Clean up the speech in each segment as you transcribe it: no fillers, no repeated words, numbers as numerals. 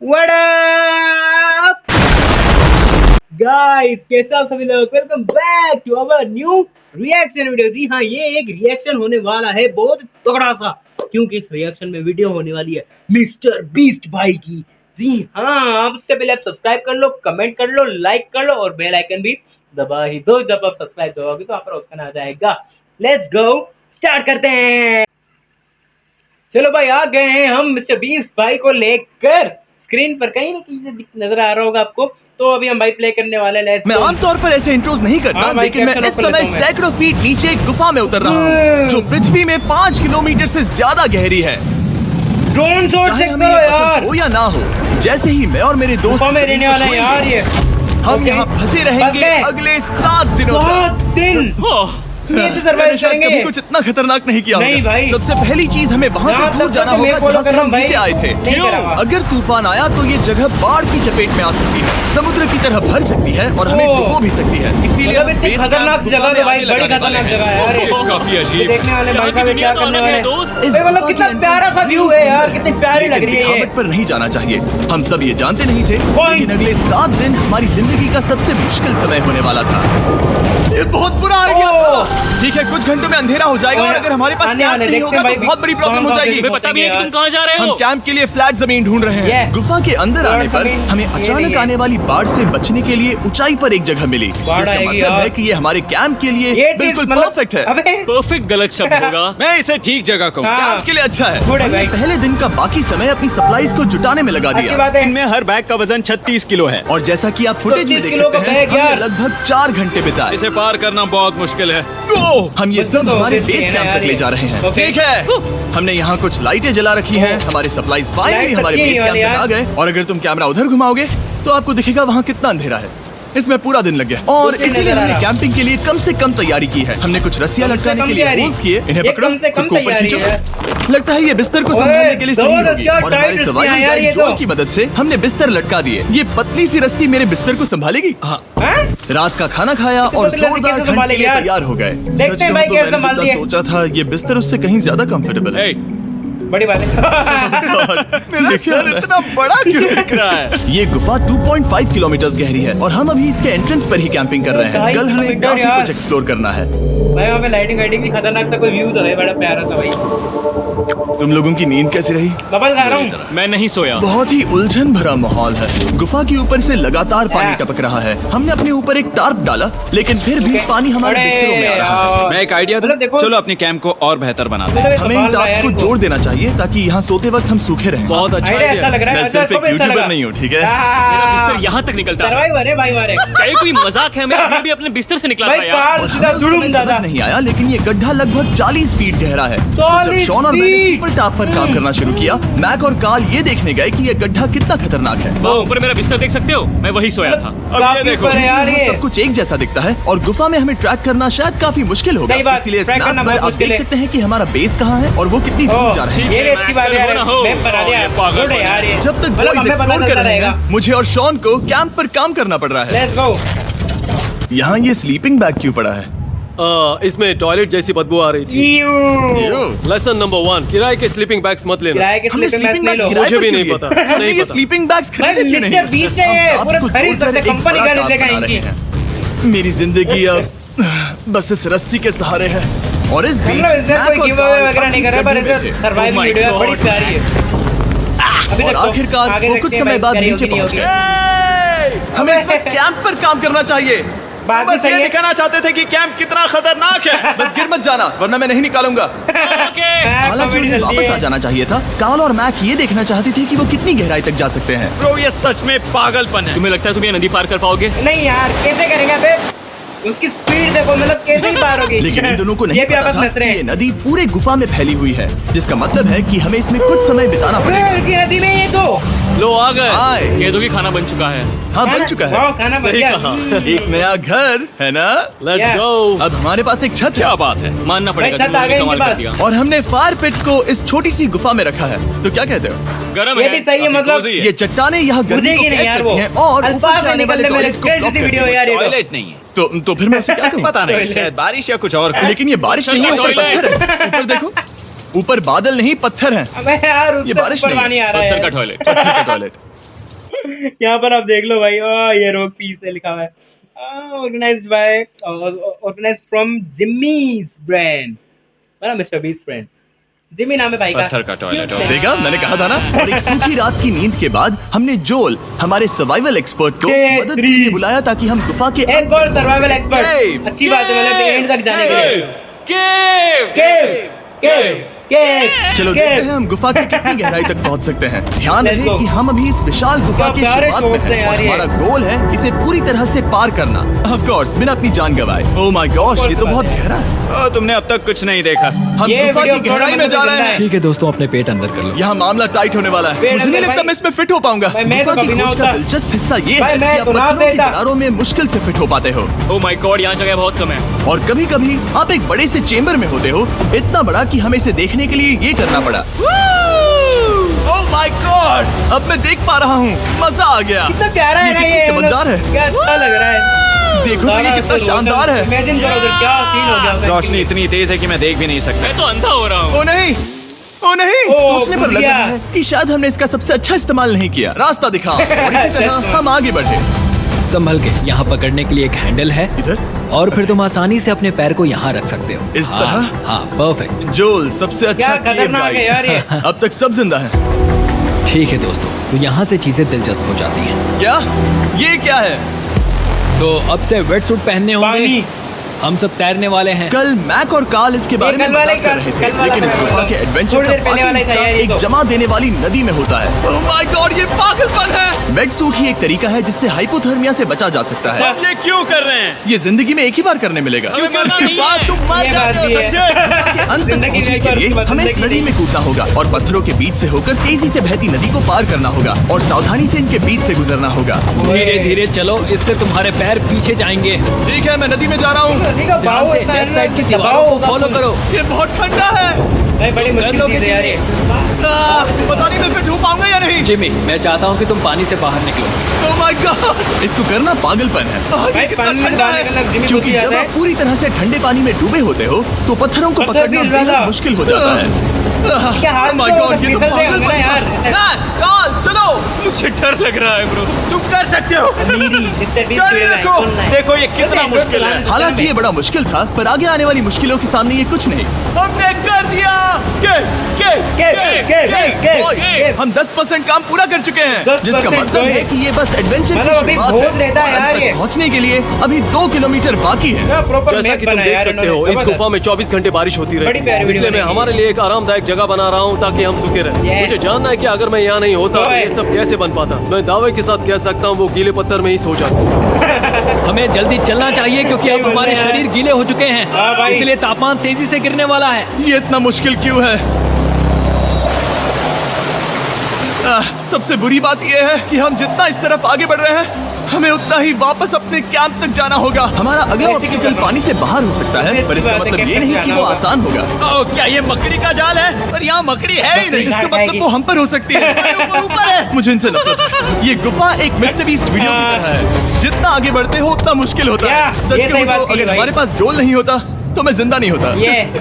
What up guys, कैसे आप सभी लोग। Welcome back to our new reaction video. जी हाँ, ये एक रिएक्शन होने वाला है बहुत तगड़ा सा, क्योंकि इस रिएक्शन में वीडियो होने वाली है मिस्टर बीस्ट भाई की। जी हाँ, आप उससे पहले आप सब्सक्राइब कर लो, कमेंट कर लो, लाइक कर लो और बेल आइकन भी दबा ही दो। जब आप सब्सक्राइब दबाओगे तो आप पर ऑप्शन आ जाएगा। लेट्स गो, स्टार्ट करते हैं। चलो भाई, आ गए हैं हम मिस्टर बीस्ट भाई को लेकर। स्क्रीन पर कहीं ना कहीं नजर आ रहा होगा आपको। तो अभी हम भाई प्ले करने वाले हैं। मैं आमतौर पर ऐसे इंट्रोज नहीं करता, लेकिन मैं इस समय सैकड़ों फीट नीचे एक गुफा में उतर रहा हूँ, जो पृथ्वी में 5 किलोमीटर से ज्यादा गहरी है। ड्रोन शॉट चाहे हमें ये पसंद हो या ना हो, जैसे ही मैं और मेरे दोस्त रहने वाला है यार ये, हम यहाँ फंसे रहेंगे अगले 7 दिनों तक। मैंने शायद कभी कुछ इतना खतरनाक नहीं किया नहीं भाई। सबसे पहली चीज हमें वहाँ से दूर जाना होगा जहाँ से हम नीचे आए थे। क्यों? अगर तूफान आया तो ये जगह बाढ़ की चपेट में आ सकती है, समुद्र की तरह भर सकती है और हमें डुबो भी सकती है। इसीलिए हम बेस खतरनाक जगह है भाई, बड़ी खतरनाक जगह है यार। काफी अजीब। देखने वाले भाई साहब क्या करने वाले दोस्त। इस मतलब कितना प्यारा सा व्यू है यार, कितनी प्यारी लग रही है। दिखावट पर नहीं जाना चाहिए। हम सब ये जानते नहीं थे, लेकिन अगले 7 दिन हमारी जिंदगी का सबसे मुश्किल समय होने वाला था। ये बहुत बुरा आइडिया था। ठीक है, कुछ घंटों में अंधेरा हो जाएगा और अगर हमारे पास कैंप नहीं होगा तो बहुत बड़ी प्रॉब्लम हो जाएगी। तुम्हें पता भी है कि तुम कहाँ जा रहे हो? हम कैंप के लिए फ्लैट जमीन ढूंढ रहे हैं। गुफा के अंदर आने पर हमें अचानक आने वाली बाढ़ से बचने के लिए ऊंचाई पर एक जगह मिली, जिसका मतलब है कि ये हमारे कैंप के लिए बिल्कुल परफेक्ट है। परफेक्ट गलत शब्द होगा। मैं इसे ठीक जगह कहूँ। कैंप के लिए अच्छा है। हमने पहले दिन का बाकी समय अपनी सप्लाईज को जुटाने में लगा दिया। इनमें हर बैग का वजन 36 किलो है और जैसा कि आप फुटेज में देख सकते हैं, हमने लगभग 4 घंटे बिताए। इसे पार करना बहुत मुश्किल है। हम ये सब हमारे बेस कैंप तक ले जा रहे हैं। ठीक है, हमने यहाँ कुछ लाइटें जला रखी हैं। हमारे सप्लाईज फाइनली हमारे बेस कैंप तक आ गए। और अगर तुम कैमरा उधर घुमाओगे तो आपको दिखेगा वहाँ कितना अंधेरा है। इसमें पूरा दिन लग गया और इसीलिए हमने कैंपिंग के लिए कम से कम तैयारी की है। हमने कुछ रस्सियां लटकाने के लिए होल्स किए। इन्हें पकड़ो, खुद को ऊपर खींचो। लगता है ये बिस्तर को संभालने के लिए सही होगी। और हमारे सर्वाइवल गाइड जोल की मदद से हमने बिस्तर लटका दिए। ये पतली सी रस्सी मेरे बिस्तर को संभालेगी। रात का खाना खाया और जोरदार ठंड के लिए तैयार हो गए। सच कहूं तो मैंने जितना सोचा था, ये बिस्तर उससे कहीं ज्यादा कंफर्टेबल है। बड़ी बात है। मेरा सर इतना बड़ा क्यों दिख रहा है? ये गुफा 2.5 किलोमीटर गहरी है और हम अभी इसके एंट्रेंस पर ही कैंपिंग कर रहे हैं। कल हमें काफी कुछ एक्सप्लोर करना है। भाई वहाँ पे लाइटिंग भी खतरनाक सा कोई व्यू तो है, बड़ा प्यारा था भाई। तुम लोगों की नींद कैसी रही? बबल खा रहा हूँ। मैं नहीं सोया। बहुत ही उलझन भरा माहौल है। गुफा के ऊपर से लगातार पानी टपक रहा है। हमने अपने ऊपर एक टार्प डाला, लेकिन फिर भी पानी हमारे बिस्तरों में आ रहा है। मैं एक आइडिया दूं? चलो अपने कैंप को और बेहतर बनाते हैं। हमें इन टार्प्स को जोड़ देना चाहिए ताकि यहाँ सोते वक्त हम सूखे रहें। बहुत अच्छा अच्छा लग रहा है। मैं सिर्फ एक यूट्यूबर नहीं हूँ, ठीक है? मेरा बिस्तर यहाँ तक निकलता है। सर्वाइवर है भाई हमारे। क्या कोई मजाक है? मैं भी अपने बिस्तर से निकला था यार। और हमें उस समय समझ नहीं आया, लेकिन ये गड्ढा लगभग 40 फीट गहरा है। तो जब शॉन और मैंने सुपर टॉप पर काम करना शुरू किया, मैक और कार्ल ये देखने गए कि ये गड्ढा कितना खतरनाक है। वहाँ ऊपर मेरा बिस्तर देख सकते हो? मैं वही सोया था। अब ये देखो यार, ये सब कुछ एक जैसा दिखता है और गुफा में हमें ट्रैक करना शायद काफी मुश्किल होगा। इसीलिए इस मैप पर आप देख सकते हैं कि हमारा बेस कहाँ है और वो कितनी दूर जा रहे हैं। ये भी अच्छी बात है यार, मैप बना दिया यार। ये जब तक बॉयज एक्सप्लोर कर रहे हैं, मुझे और शॉन को कैंप पर काम करना पड़ रहा है। Let's go. यहाँ ये स्लीपिंग बैग क्यों पड़ा है? इसमें टॉयलेट जैसी बदबू आ रही थी। लेसन नंबर 1, किराए के स्लीपिंग बैग्स मत लेना। हमने स्लीपिंग बैग्स किराए मुझे पर भी क्यों नहीं लिए? पता। हमने ये स्लीपिंग बैग्स खरीदे क्यों नहीं? मिस्टर बीस्ट है, ये पूरा खरीद सकते, कंपनी का लेगा इनकी। मेरी जिंदगी अब बस इस रस्सी के सहारे है और इस बीच कोई गिव अवे वगैरह नहीं कर रहा, पर सर्वाइवल वीडियो बड़ी प्यारी है। और आखिरकार वो कुछ समय बाद नीचे पहुंच गए। हमें इस वक्त कैंप पर काम करना चाहिए। बस ये दिखाना चाहते थे कि कैंप कितना खतरनाक है। बस गिर मत जाना, वरना मैं नहीं निकालूंगा। हालांकि उन्हें वापस आ जाना चाहिए था। कार्ल और मैक ये देखना चाहते थे कि वो कितनी गहराई तक जा सकते हैं। ब्रो, ये सच में पागलपन है। तुम्हें लगता है तुम ये नदी पार कर पाओगे? नहीं यार, कैसे करेंगे बे? उसकी स्पीड देखो, मतलब कैसे ही पार होगी। लेकिन इन दोनों को नहीं पता था कि ये नदी पूरे गुफा में फैली हुई है, जिसका मतलब है कि हमें इसमें कुछ समय बिताना पड़ेगा। इसी नदी में ये तो लो आ गए। कह दो कि खाना बन चुका है। हाँ, बन चुका है। खाना बन सही गया। कहा। एक नया घर है ना? Let's go. अब हमारे पास एक छत है। क्या बात है, मानना पड़ेगा छत आ गई कमाल इनके कर पास। दिया। और हमने फायर पिट को इस छोटी सी गुफा में रखा है। तो क्या कहते हो? गरम ये भी सही है, मतलब ये चट्टाने यहाँ गर्मी को नहीं कैद यार, करती वो हैं और ऊपर से आने वाले टॉयलेट को ब्लॉक करती हैं। यार, टॉयलेट नहीं है तो फिर मैं उसे क्या कहूँ? पता नहीं, शायद बारिश या कुछ और। लेकिन ये बारिश नहीं है, ऊपर पत्थर है। ऊपर देखो, ऊपर बादल नहीं पत्थर हैं। अबे यार, ये बारिश नहीं है, आ रहा पत्थर है। का टॉयलेट। पत्थर का टॉयलेट। यहाँ पर आप देख लो भाई, ये रोक पीस है लिखा हुआ है, organised from Jimmy's brand, Mister Beast brand. Jimmy नाम है भाई का। पत्थर का टॉयलेट हो। देखा, मैंने कहा था ना। और एक सूखी रात की नींद के बाद हमने जोल, हमारे सर्वाइवल एक्सपर्ट को मदद के लिए बुलाया ताकि हम गुफा के एक और सर्वाइवल एक्सपर्ट। अच्छी बात है, मतलब एंड तक जाने के लिए। केव चलो देखते हैं हम गुफा की कितनी गहराई तक पहुंच सकते हैं। ध्यान रहे कि हम अभी इस विशाल गुफा के शुरुआत में हैं और हमारा गोल है इसे पूरी तरह से पार करना, ऑफ कोर्स बिना अपनी जान गंवाए। ओह माय गॉश, ये तो बहुत गहरा है। तुमने अब तक कुछ नहीं देखा। हम गुफा की गहराई में जा रहे हैं। ठीक है दोस्तों, अपने पेट अंदर कर लो। यहाँ मामला टाइट होने वाला है। मुझे नहीं लगता मैं इसमें फिट हो पाऊंगा। गुफा की खोज का दिलचस्प हिस्सा ये है कि आप पत्थरों की किनारों में मुश्किल से फिट हो पाते हो। ओह माय गॉड, यहाँ जगह बहुत कम है। और कभी कभी आप एक बड़े से चेम्बर में होते हो, इतना बड़ा कि हमें इसे देखने के लिए ये करना पड़ा। ओह माय गॉड, अब मैं देख पा रहा हूँ, मजा आ गया। कितना प्यारा है ना कितनी ये, चमकदार है। क्या अच्छा लग रहा है। देखो तो ये कितना शानदार है। इमेजिन करो उधर क्या सीन हो गया। रोशनी इतनी तेज है कि मैं देख भी नहीं सकता। मैं तो अंधा हो रहा हूँ। ओ नहीं, ओ नहीं, सोचने पर लग रहा है कि शायद हमने इसका सबसे अच्छा इस्तेमाल नहीं किया। रास्ता दिखा और इसी तरह हम आगे बढ़े। संभल के, यहाँ पकड़ने के लिए एक हैंडल है इधर और फिर तुम आसानी से अपने पैर को यहाँ रख सकते हो। इस तरह? हाँ, परफेक्ट। जोल सबसे अच्छा क्या खतरनाक है यार ये। अब तक सब जिंदा हैं। ठीक है दोस्तों, तो यहाँ से चीजें दिलचस्प हो जाती हैं। क्या? ये क्या है? तो अब से वेट सूट पहनने होंगे। पानी। हम सब तैरने वाले हैं। कल मैक और कार्ल इसके बारे में मजाक कर रहे थे, लेकिन इस गुफा के एडवेंचर का बाकी हिस्सा एक जमा देने वाली नदी में होता है। ओह माय गॉड, ये पागलपन है। वेट सूट ही एक तरीका है जिससे हाइपोथर्मिया से बचा जा सकता है। ये क्यों कर रहे हैं? ये जिंदगी में एक ही बार करने मिलेगा। इसके बाद तुम मर ये जाते हो, बात भी है। समझे? गुफा के अंत तक जिंदगी में पहुंचने एक के बार, लिए उसके बाद हमें इस जिंदगी नदी में कूदना होगा और पत्थरों के बीच से होकर तेजी से बहती नदी को पार करना होगा और सावधानी से इनके बीच से गुजरना होगा। धीरे धीरे चलो, इससे तुम्हारे पैर पीछे जाएंगे। ठीक है, मैं नदी में जा रहा हूँ। ध्यान से लेफ्ट साइड की दीवारों को फॉलो करो। ये बहुत ठंडा है। बड़ी मुश्किल चीज है यार ये। पता नहीं मैं फिट हो पाऊंगा या नहीं। जिमी, मैं चाहता हूँ कि तुम पानी से बाहर निकलो। ओह माय गॉड, इसको करना पागलपन है। भाई कितना पानी में ठंडा डालने का लग जिमी क्योंकि सोची जब जाता आप है। पूरी तरह से ठंडे पानी में डूबे होते हो तो पत्थरों को पत्थर पकड़ना भी ज्यादा। बेहद मुश्किल हो जाता है। क्या हाथ ओह माय तो गॉड, ये तो फिसल रहे होंगे ना पागलपन यार। था। कार्ल, चलो। मुझे डर लग रहा है ब्रो। तुम कर सकते हो। जारी रखो। देखो ये कितना मुश्किल है। हालांकि ये बड़ा मुश्किल था, पर आगे आने वाली मुश्किलों के सामने ये कुछ नहीं। हमने कर दिया। हम 10% काम पूरा कर चुके हैं, 10% जिसका मतलब है कि ये बस एडवेंचर की मतलब अभी शुरुआत बहुत है। लेता है और अंत यार तक ये। पहुंचने के लिए अभी 2 किलोमीटर बाकी है। जैसा कि तुम देख सकते हो, इस गुफा में 24 घंटे बारिश होती बड़ी प्यारी रही, वीडियो इसलिए मैं बनी है। हमारे लिए एक आरामदायक जगह बना रहा हूँ ताकि हम सूखे रहें। Yeah. मुझे जानना है कि अगर मैं यहाँ नहीं होता तो ये सब कैसे बन पाता। मैं दावे के साथ कह सकता हूँ वो गीले पत्थर में ही सो जाता। हमें जल्दी चलना चाहिए क्योंकि अब हमारे बोल रहे हैं। शरीर गीले हो चुके हाँ हैं, भाई। इसलिए तापमान तेजी से गिरने वाला है। ये इतना मुश्किल क्यों है? सबसे बुरी बात यह है कि हम जितना इस तरफ आगे बढ़ रहे हैं, हमें उतना ही वापस अपने कैंप तक जाना होगा। हमारा अगला ऑब्स्टिकल पानी से बाहर हो सकता है, पर इसका मतलब ये नहीं कि वो आसान होगा। ओह, क्या ये मकड़ी का जाल है? पर यहाँ मकड़ी है ही नहीं। इसका मतलब वो हम पर हो सकती है। ऊपर है। मुझे इनसे नफरत है। ये गुफा एक मिस्टर बीस्ट वीडियो की तरह है। जितना आगे बढ़ते हो उतना मुश्किल होता है। क्या? सच ये कहूँ सही बात तो कही अगर भाई। हमारे पास जोल नहीं होता तो मैं जिंदा नहीं होता।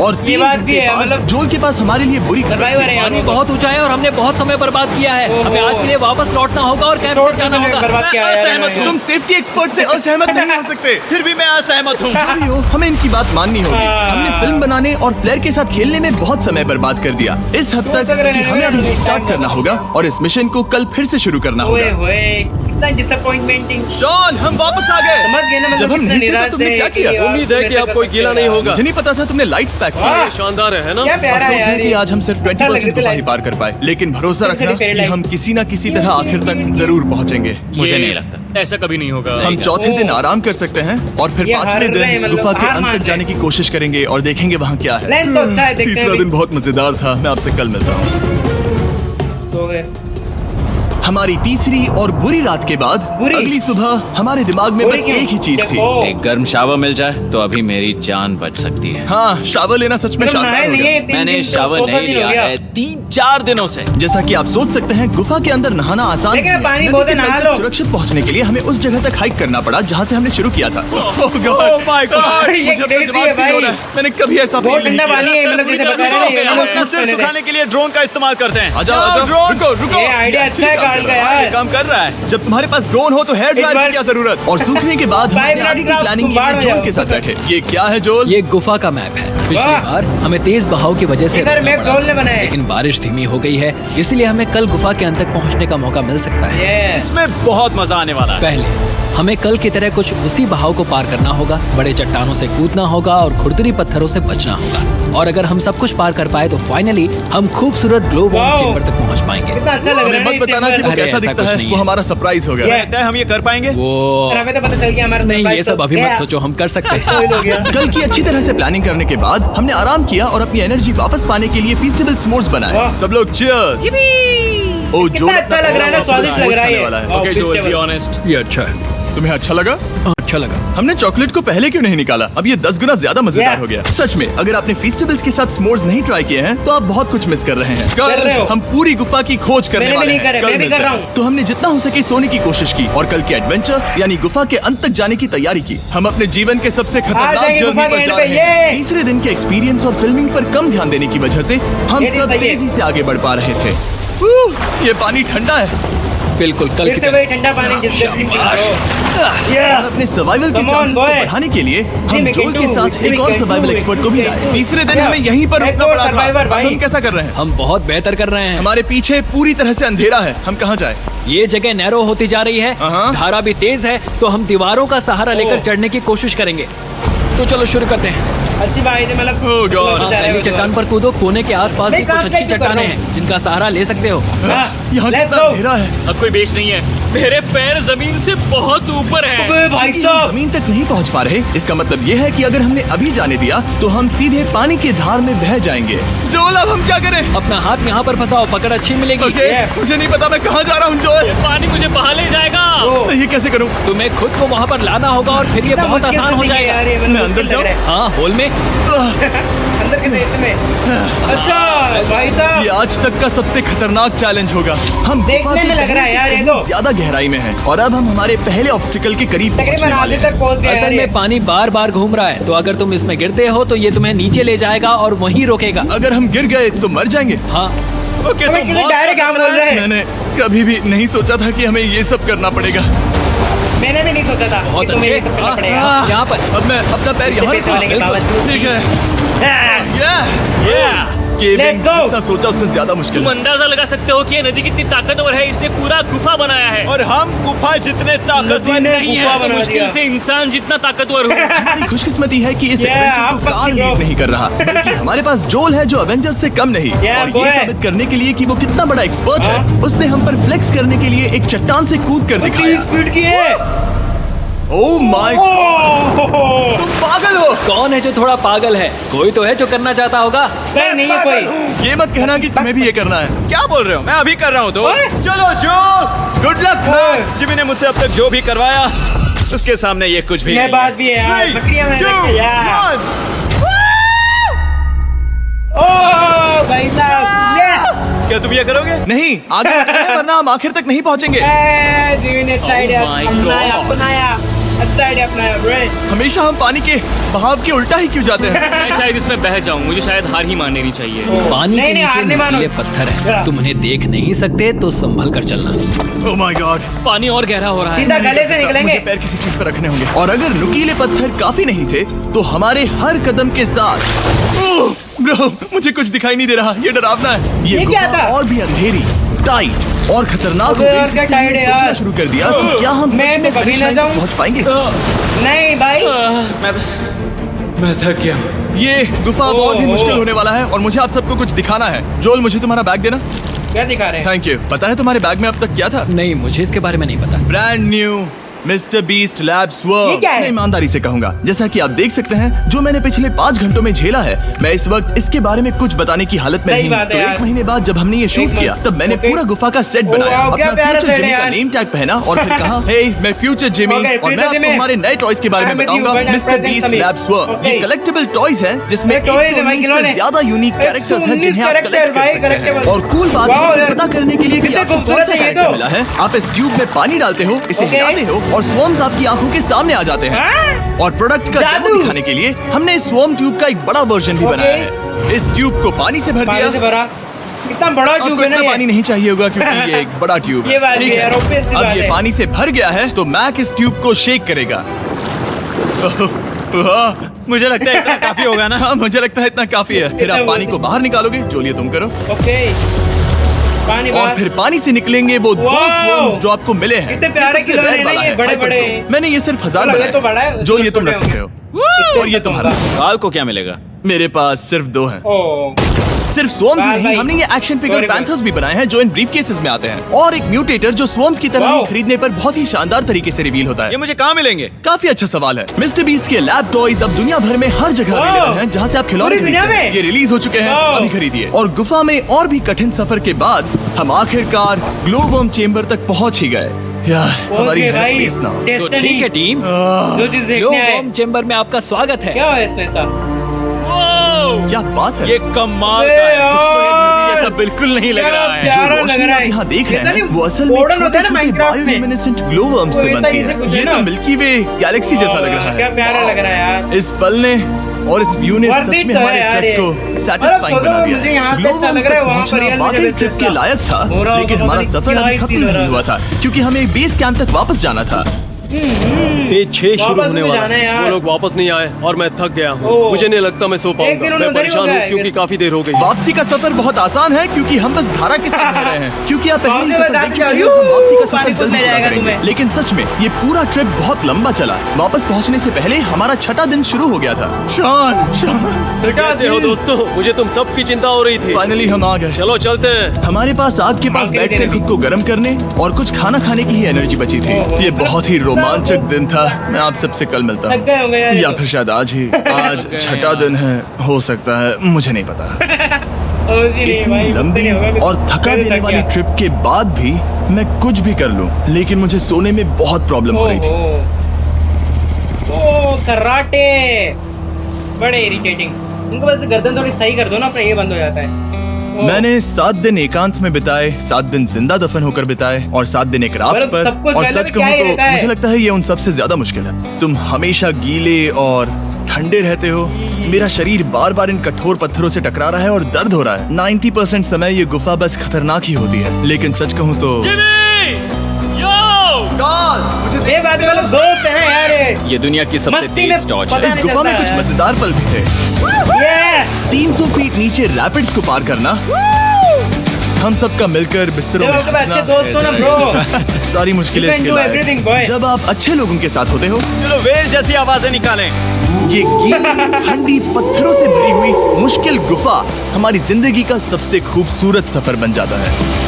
और 3 बात भी घंटे है, बाद मतलब जोल के पास हमारे लिए बुरी खबर सर्वाइवर है यार पानी वो तो। बहुत ऊंचा है और हमने बहुत समय बर्बाद किया है। ओहो। हमें आज के लिए वापस लौटना होगा और कैंप में जाना होगा। बर्बाद किया मैं है यार असहमत इन्होंने। तुम सेफ्टी एक्सपर्ट से असहमत नहीं हो सकते। फिर भी मैं असहमत हूँ। जो भी हो, हमें इनकी बात माननी होगी। हमने फिल्म बनाने और फ्लेयर के साथ खेलने में बहुत समय बर्बाद कर दिया, इस हद तक कि हमें अभी रिस्टार्ट करना होगा और इस मिशन को कल फिर से शुरू करना ओए होगा। होए, कितना डिसअपॉइंटमेंट। शॉन, हम वापस आ समझ गए ना, गए। मतलब जब हम कितना नहीं थे तो निराश तुमने थे क्या कि किया? आप उम्मीद है कि आप कोई गीला नहीं होगा। मुझे नहीं पता था तुमने लाइट्स पैक वाह। की। ये शानदार है ना? क्या प्यारा अफसोस है है यार कि ये। आज हम सिर्फ 20% गुफा ही पार कर पाए, लेकिन भरोसा रखना कि हम किसी न किसी तरह आखिर तक जरूर पहुंचेंगे। मुझे नहीं लगता ऐसा कभी नहीं होगा। हम चौथे दिन आराम कर सकते हैं और फिर ये 5वें हार रहे हैं, दिन मतलब गुफा के हार अंत मान तक जाने की कोशिश करेंगे और देखेंगे वहाँ क्या है। प्लान तो अच्छा है, देखते हैं तीसरा अभी। दिन बहुत मजेदार था। मैं आपसे कल मिलता हूँ। सो गए। हमारी तीसरी और बुरी रात के बाद बुरी? अगली सुबह हमारे दिमाग में बुरी बस क्यों? एक ही चीज थी। देखो। एक गर्म शावर मिल जाए तो अभी मेरी जान बच सकती है। हाँ, शावर लेना सच में मतलब शानदार नहाए नहीं होगा। है, 3 मैंने दिन शावर तो नहीं दिन हो लिया गया। है 3-4 दिनों से। जैसा कि आप सोच सकते हैं, गुफा के अंदर नहाना आसान लेकिन नहीं है। पानी नदी बहुत के है, तल नहा तक लो। सुरक्षित पहुंचने के लिए हमें उस जगह तक हाइक करना पड़ा जहाँ से हमने शुरू किया था। Oh my God! ये मुझे अपना crazy दिमाग है फील हो भाई। रहा है। मैंने कभी ऐसा बहुत फील नहीं ठंडा पानी किया। है, मतलब जैसे बता रहे हैं, हम अपना सिर सुखाने के लिए ड्रोन का इस्तेमाल करते हैं। आ जाओ, आ जाओ, रुको, रुको। ये आइडिया अच्छा है मोबाइल का कर यार। ये काम कर रहा है। जब तुम्हारे पास ड्रोन हो तो हेयर ड्रायर बार- की क्या जरूरत। और सूखने के बाद हम भाई, अपने आगे की तुम प्लानिंग के बाहर लिए में जोल जाओ। के साथ बैठे। ये क्या है जोल? ये गुफा का मैप है। पिछली वाह। बार हमें तेज बहाव की वजह से इधर रुकना मैप पड़ा, जोल ने बनाया है। लेकिन बारिश धीमी हो गई है, इसलिए हमें कल गुफा के अंत तक पहुंचने का मौका मिल सकता है। ये इसमें बहुत मजा आने वाला है। पहले हमें कल की तरह कुछ उसी बहाव को पार करना होगा, बड़े चट्टानों से कूदना होगा और खुरदरी पत्थरों से बचना होगा। और अगर हम सब कुछ पार कर पाए तो फाइनली हम खूबसूरत ग्लो वार्म वाओ। चेम्बर तक पहुंच पाएंगे। कितना अच्छा लग रहा हमें है मत बताना कि वो अरे, कैसा ऐसा दिखता कुछ है। नहीं वो है। हमारा सरप्राइज होगा। ये- लगता है हम ये कर पाएंगे। वो हमें तो पता चल गया हमारा नहीं, ये surprise सब तो अभी क्या? मत सोचो, हम कर सकते हैं। कोई लोग यार। कल की अच्छी तरह से प्लानिंग करने के बाद हमने आराम किया और अपनी एनर्जी वापस पाने के लिए फीस्टेबल स्मोर्स बनाए। वाह। सब लोग चीयर्स। ओ कितना जोल अच्छा लग रहा है ना, स्वादिष्ट लग रहा है ये। वाला है। वाह, ओके जोल, vegetable। Be honest. ये अच्छा है। तुम्हें अच्छा लगा? अच्छा लगा। हमने चॉकलेट को पहले क्यों नहीं निकाला? अब ये 10 गुना ज्यादा मजेदार Yeah. हो गया। सच में अगर आपने फेस्टिवल्स के साथ s'mores नहीं ट्राई किए हैं तो आप बहुत कुछ मिस कर रहे हैं। कर रहे कल हो। हम पूरी गुफा की खोज करने मैंने भी वाले नहीं हैं। करे, कल मैं भी मिलते कर रहा हैं। हूँ। तो हमने जितना हो सके सोने की कोशिश की और कल की एडवेंचर यानी गुफा के अंत तक जाने की तैयारी की। हम अपने जीवन के सबसे खतरनाक जाएंगे जर्नी गुफा के पर end जा पे, रहे हैं। ये। तीसरे दिन के एक्सपीरियंस और फिल्मिंग पर कम ध्यान देने की वजह से हम ये सब सही है। तेजी से आगे बढ़ पा रहे थे। ये पानी ठंडा है बिल्कुल कल फिर की से तरह। वही ठंडा पानी जिससे और अपने सर्वाइवल के Come on, चांसेस को boy. बढ़ाने के लिए जी, हम मैं जोल can के do, साथ जी, एक मैं और can सर्वाइवल do, एक्सपर्ट को भी जी, लाए। तीसरे दिन Yeah. हमें यहीं पर एक रुकना और पड़ा था। survivor, अब भाई। हम कैसा कर रहे हैं? हम बहुत बेहतर कर रहे हैं। हमारे पीछे पूरी तरह से अंधेरा है। हम कहाँ जाए? ये जगह नैरो होती जा रही है, हाँ। धारा भी तेज है, तो हम दीवारों का सहारा लेकर चढ़ने की कोशिश करेंगे। तो चलो शुरू करते हैं। अच्छी बात है मतलब Oh God. हाँ, पहली चट्टान पर कूदो। कोने के आसपास भी नहीं, कुछ कांच अच्छी लेके कर चट्टानें रहा हैं जिनका सहारा ले सकते हो। यहाँ let's कितना go. अंधेरा है। अब कोई बेच नहीं है। मेरे पैर जमीन से बहुत ऊपर है। अबे भाई क्योंकि हम साहब जमीन तक नहीं पहुँच पा रहे। इसका मतलब ये है कि अगर हमने अभी जाने दिया तो हम सीधे पानी की धार में बह जाएंगे। जोल अब हम क्या करें? अपना हाथ यहाँ पर फंसाओ, पकड़ अच्छी मिलेगी। ओके, मुझे नहीं पता मैं कहाँ जा रहा हूँ जोल। पानी मुझे बाहर ले जाएगा। मैं ये कैसे करूँ? तुम्हें खुद को वहाँ पर लाना होगा और फिर ये बहुत मुश्किल आसान से हो नहीं है जाएगा। यार, ये मतलब मैं अंदर मुश्किल लग जाऊं? रहा हाँ, होल में। है। अंदर के साइड में अच्छा भाई ये साहब आज तक का सबसे खतरनाक चैलेंज होगा। हम गुफा देखने के में लग पहले रहा है से यार, ये कहीं तो। ज्यादा गहराई में है और अब हम हमारे पहले ऑब्स्टिकल के करीब पहुंचने तकरीबन वाले आधे हैं। तक पहुंच गए असल यार में ये। पानी बार बार घूम रहा है, तो अगर तुम इसमें गिरते हो तो ये तुम्हें नीचे ले जाएगा और वहीं रोकेगा। अगर हम गिर गए तो मर जाएंगे। हाँ, ओके, हमें तो किसी मौत का डायरेक्ट हम खतरा बोल रहे है। हैं। मैंने कभी भी नहीं सोचा था कि हमें ये सब करना पड़ेगा। मैंने भी नहीं सोचा था बहुत कि तुम्हें अच्छे। ये सब करना हाँ, पड़ेगा हाँ, यहाँ पर। अब मैं अपना पैर यहाँ पैसे वाले के रखूं। बावजूद ठीक है। Let's caving go. जितना सोचा उससे ज्यादा मुश्किल तुम है। अंदाजा लगा सकते हो कि ये नदी कितनी ताकतवर है। इसने पूरा गुफा बनाया है और हम गुफा जितने ताकतवर नदी ने नहीं गुफा है तो बना मुश्किल दिया। से इंसान जितना ताकतवर हो। हमारी खुशकिस्मती है कि इस Yeah, एडवेंचर आप को काल पक्की लीड हो। नहीं कर रहा, बल्कि हमारे पास जोल है जो अवेंजर्स से कम नहीं। Yeah, और boy. ये साबित करने के लिए कि वो कितना बड़ा एक्सपर्ट है, उसने हम पर फ्लेक्स करने के लिए एक चट्टान से कूद कर 30 दिखाया। फीट की है ओह माय गॉड, ओह, तुम पागल हो। कौन है जो थोड़ा पागल है? कोई तो है जो करना चाहता होगा। नहीं है कोई ये मत कहना कि तुम्हें भी ये करना है। क्या बोल रहे हो? मैं अभी कर रहा हूँ तो ओए। चलो जो गुड लक। ओए। जिमी ने मुझसे अब तक जो भी करवाया उसके सामने ये कुछ भी ये नहीं बात भी है यार, Three, बकरियां मैंने two, रखी यार। one. ओह भाई साहब क्या तुम ये करोगे? नहीं, आगे बढ़ना है, वरना हम आखिर तक नहीं पहुंचेंगे। जीवी ने अच्छा आइडिया my अपनाया God. अपनाया अच्छा आइडिया अपनाया ब्रे हमेशा हम पानी के बहाव के उल्टा ही क्यों जाते हैं? मैं शायद इसमें बह जाऊं। मुझे शायद हार ही मान लेनी चाहिए। पानी नहीं, के नहीं, नीचे हार नहीं मानो। नुकीले पत्थर हैं। तुम उन्हें देख नहीं सकते तो संभल कर चलना। ओह माय गॉड, पानी और गहरा हो रहा है। सीधा गले से मुझे निकलेंगे पैर किसी चीज पर रखने होंगे। और अगर नुकीले पत्थर काफी नहीं थे तो हमारे हर कदम के साथ ब्रो, मुझे कुछ दिखाई नहीं दे रहा। ये डरावना है। ये क्या गुफा था? और भी अंधेरी, टाइट और खतरनाक हो अबे गई, यार, क्या जिससे हमने टाइट है सोचना यार। शुरू कर दिया कि क्या हम मैं सच में तो कभी finish ना line तक जाऊं। पहुंच पाएंगे। नहीं भाई मैं थक गया। ये गुफा अब और भी मुश्किल होने वाला है और मुझे आप सबको कुछ दिखाना है। जोल, मुझे तुम्हारा बैग देना। क्या दिखा रहे हैं थैंक यू। पता है तुम्हारे बैग में अब तक क्या था? नहीं, मुझे इसके बारे में नहीं पता। Brand new mister beast labs ये वर्क। क्या है? मैं ईमानदारी से कहूंगा, जैसा कि आप देख सकते हैं, जो मैंने पिछले 5 घंटों में झेला है, मैं इस वक्त इसके बारे में कुछ बताने की हालत में सही नहीं। बात है तो यार। 1 महीने बाद जब हमने ये शूट एक किया, मंथ, तब मैंने ओके। पूरा गुफा का सेट ओ, बनाया, वाओ, क्या अपना प्यारा फ्यूचर सेट है जिमी का यार। नेम टैग पहना और फिर कहा, हे मैं फ्यूचर जिमी ओके, और मैं फ्यूचर आपको जिमी। हमारे नए टॉयज के बारे में I'm with you, बताऊंगा। but I'm mister present beast Sami। Labs work. Okay. ये कलेक्टिबल टॉयज हैं जिसमें ये toys है भाई, 119 खिलौने। से ज्यादा यूनिक कैरेक्टर्स हैं जिन्हें आप 119 कलेक्ट कर भाई, सकते हैं। collectible। और कूल बात वाओ है यार। पता करने के लिए कि कितने आपको कौन खूबसूरत सा है ये कैरेक्टर तो। मिला है, आप इस ट्यूब में पानी डालते हो, इसे ओके। हिलाते हो और स्वॉर्म्स आपकी आंखों के सामने आ जाते हैं। हाँ? और प्रोडक्ट का डेमो जादू। दिखाने के लिए हमने इस स्वॉर्म ट्यूब का एक बड़ा वर्जन भी ओके। बनाया है। इस ट्यूब को पानी से भर पानी से दिया भरा कितना बड़ा ट्यूब आपको है ना इतना ये। पानी नहीं चाहिए होगा क्योंकि ये एक बड़ा ट्यूब ये है। बात ठीक भी है, है, obvious सी अब बात ये है। पानी से भर गया है तो मैक इस ट्यूब को शेक करेगा। वाह, मुझे लगता है इतना काफी होगा ना। हाँ मुझे लगता है इतना काफी है। फिर आप पानी को बाहर निकालोगे, जो लिए तुम करो। ओके, पानी और बाहर। फिर पानी से निकलेंगे वो 2 वाओ! स्वर्म्स जो आपको मिले हैं। कितने प्यारे ये सबसे खिलौने रेड हैं ना वाला ये, है, बड़े-बड़े। Hyper Pro। मैंने ये सिर्फ 1000 लगे बनाए तो बड़ा है, जो ये तुम छोटे रख सकते हो। इतने और ये तो तुम्हारा। काल को क्या मिलेगा? मेरे पास सिर्फ 2 हैं। ओ, सिर्फ स्वर्म्स ही वाह नहीं, भाई। हमने ये action figure Very good. Panthers भी बनाए हैं जो इन ब्रीफ केसेस में आते हैं। और एक म्यूटेटर जो स्वर्म्स की तरह ही वाओ। खरीदने पर बहुत ही शानदार तरीके से रिवील होता ये है। मुझे कहाँ मिलेंगे? काफी अच्छा सवाल है। मिस्टर बीस्ट के लैब टॉयज अब दुनिया भर में हर जगह वाओ। अवेलेबल हैं जहां से आप खिलौने पूरी दुनिया खरीदते हैं। में? ये रिलीज हो चुके हैं, वाओ। अभी खरीदिए। और गुफा में और भी कठिन सफर के बाद हम आखिरकार ग्लोवर्म चेंबर तक पहुंच ही गए। यार हमारी ओके मेहनत भाई, वेस्ट ना हो। तो डेस्टिनी। ठीक है टीम, जो चीज लो देखने आए। वॉर्म चेम्बर में आपका स्वागत है। क्या है इसमें ऐसा? क्या बात है। ये कमाल अरे का है। यार। कुछ तो ये धरती जैसा बिल्कुल नहीं लग रहा है। प्यारा जो लग रोशनी रहा आप है। यहाँ देख रहे जैसा हैं नहीं वो असल में Gordon होता है छोटे ना छोटे Minecraft में। बायोल्यूमिनेसेंट ग्लोवर्म्स वो से वैसा बनती ही से कुछ है। है ये ना? तो मिल्की वे गैलेक्सी जैसा लग रहा है। क्या प्यारा लग रहा है यार। इस पल ने और इस व्यू ने Worth सच it में तो है हमारे यार ट्रक ये। को सैटिस्फाइंग मतलब बना दिया मुझे है। यहाँ से अच्छा ग्लोवर्म्स लग रहा है, तक वहाँ पर पहुंचना रियल में वाकई जब ट्रिप के था। लायक था, हो रहा लेकिन होगा, हमारा पता नहीं सफर क्या अभी ही खत्म feel हो नहीं रहा। हुआ था क्योंकि हमें बेस कैंप तक वापस जाना था। पेज 6 शुरू वापस होने भी वाला जाना है। है वो यार। लोग वापस नहीं आए और मैं थक गया हूँ। ओह। मुझे नहीं लगता मैं सो एक पाऊंगा। दिन मैं उधर ही हो परेशान गया हूँ है, क्योंकि guess। काफी देर हो गई। वापसी का सफर बहुत आसान है क्योंकि हम बस धारा के साथ बह रहे हैं क्योंकि आप पहले ही वापसी सफर में देख चुके जाके हैं। यूं, हम वापसी का पानी सफर तो जल्दी ले पूरा जाएगा करेंगे। तुम्हें। लेकिन सच में ये पूरा ट्रिप बहुत लंबा चला। वापस पहुंचने से पहले हमारा 6ठा दिन शुरू हो गया था। शान कैसे हो दोस्तों? मुझे तुम सबकी चिंता हो रही थी। फाइनली हम आ गए। चलो चलते हैं। हमारे पास आग के पास आग के बैठकर लिए खुद को गर्म करने और कुछ खाना खाने की ही एनर्जी बची थी। ओहो। ये बहुत ही रोमांचक दिन था। मैं आप सबसे कल मिलता थक गए होंगे यार हूँ ये या तो। फिर शायद आज ही। आज 6ठा दिन है, हो सकता है, मुझे नहीं पता। ओ जी नहीं इतनी भाई, मुझसे लंबी नहीं होगा कुछ। और थका मैं तो देने थक वाली गया। ट्रिप के बाद भी मैं कुछ भी कर लूं, लेकिन मुझे सोने में बहुत प्रॉब्लम हो रही थी। ओ कराटे बड़े इरिटेटिंग। उनको बस गर्दन थोड़ी सही कर दो ना, अपना ये बंद हो जाता है। ओ, मैंने 7 दिन एकांत में बिताए, 7 दिन जिंदा दफन होकर बिताए और 7 दिन एक राफ्ट मतलब पर। सब कुछ और पहले सच भी क्या कहूँ ही रहता तो है? मुझे लगता है ये उन सबसे ज्यादा मुश्किल है। तुम हमेशा गीले और ठंडे रहते हो। मेरा शरीर बार बार इन कठोर पत्थरों से टकरा रहा है और दर्द हो रहा है। 90% समय ये गुफा बस खतरनाक ही होती है, लेकिन सच कहूँ तो मुझे ये बात वाले दोस्त हैं यार ये। ये दुनिया की सबसे मस्ती में तेज टॉर्च पता है। इस नहीं गुफा में चलता कुछ है। मजेदार पल भी थे। ये 300 फीट नीचे रैपिड्स को पार करना, हम सबका मिलकर बिस्तरों में चलो तो अच्छे हंसना, दोस्त हो ना ब्रो। सारी मुश्किलें You can इसके do लायक। everything, boy. जब आप अच्छे लोगों के साथ होते हो, चलो वेल जैसी आवाजें निकालें। ये गीली ठंडी पत्थरों से भरी हुई मुश्किल गुफा हमारी जिंदगी का सबसे खूबसूरत सफर बन जाता है।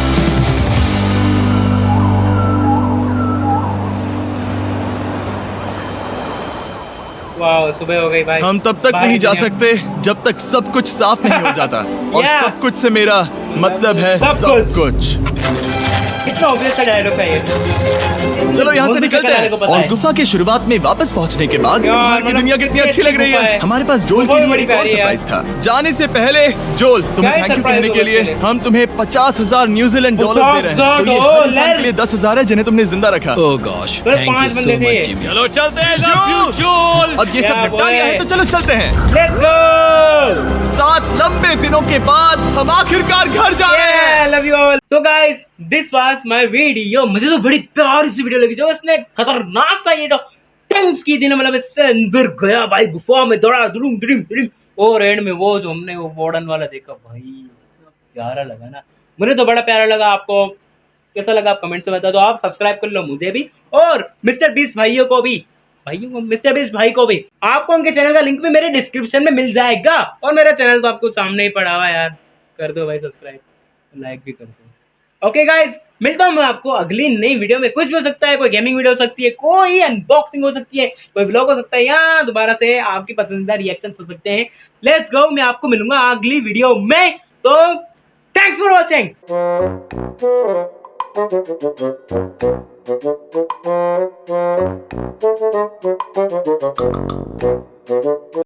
वाह सुबह हो गई भाई। हम तब तक बाहर नहीं जा दुनिया। सकते जब तक सब कुछ साफ नहीं हो जाता। और Yeah. सब कुछ से मेरा मतलब है सब सब कुछ। कितना ऑब्वियस सा डायलॉग है ये। चलो यहाँ से बहुत निकलते किसी हैं। को पता और है। गुफा के शुरुआत में वापस पहुँचने के बाद यार, बाहर की मतलब दुनिया कितनी कितनी अच्छी लग अच्छी रही गुफा है। है। हमारे पास जोल बहुत के लिए बड़ी एक और प्यारी है सरप्राइज था। जाने से पहले जोल, तुम्हें क्या है थैंक यू surprise कहने के होगा लिए इसके लिए? हम तुम्हें 50,000 न्यूजीलैंड डॉलर दे रहे हैं। तो ये $50,000 हर इंसान के लिए 10,000 है जिन्हें तुमने जिंदा रखा। ओह गॉश, बस थैंक यू 5 सो बंदे थे। Much Jimmy. चलो चलते हैं अब ये सब क्या निपटा लिया boy? है तो चलो चलते हैं। Let's go. 7 लंबे दिनों के बाद हम आखिरकार घर जा रहे हैं। Love you all. So guys this was my video. मुझे तो बड़ी प्यारी सी वीडियो लगी, जो इसने खतरनाक सा ये जो टंग्स की दिन मतलब इससे अंदर गया भाई, गुफा में दौड़ा दुरुम दुरुम दुरुम, और एंड में वो जो हमने वो वार्डन वाला देखा भाई, प्यारा लगा ना। मुझे तो बड़ा प्यारा लगा। आपको कैसा लगा आप कमेंट से बता दो। आप सब्सक्राइब कर लो मुझे भी और मिस्टर बीस्ट भाइयों को भी, मिस्टर बीस्ट भाई को भी। आपको उनके चैनल का लिंक भी मेरे डिस्क्रिप्शन में मिल जाएगा। और मेरा चैनल तो आपको सामने ही पड़ा हुआ है यार, कर दो भाई सब्सक्राइब, लाइक भी कर दो। ओके गाइस, मिलता हूँ मैं आपको अगली नई वीडियो में। कुछ भी हो सकता है, कोई गेमिंग वीडियो हो सकती है, कोई अनबॉक्सिंग हो सकती है, कोई व्लॉग हो सकता है, या दोबारा से आपकी पसंदीदा रिएक्शन हो सकते हैं। लेट्स गो, मैं आपको मिलूंगा अगली वीडियो में। तो थैंक्स फॉर वॉचिंग।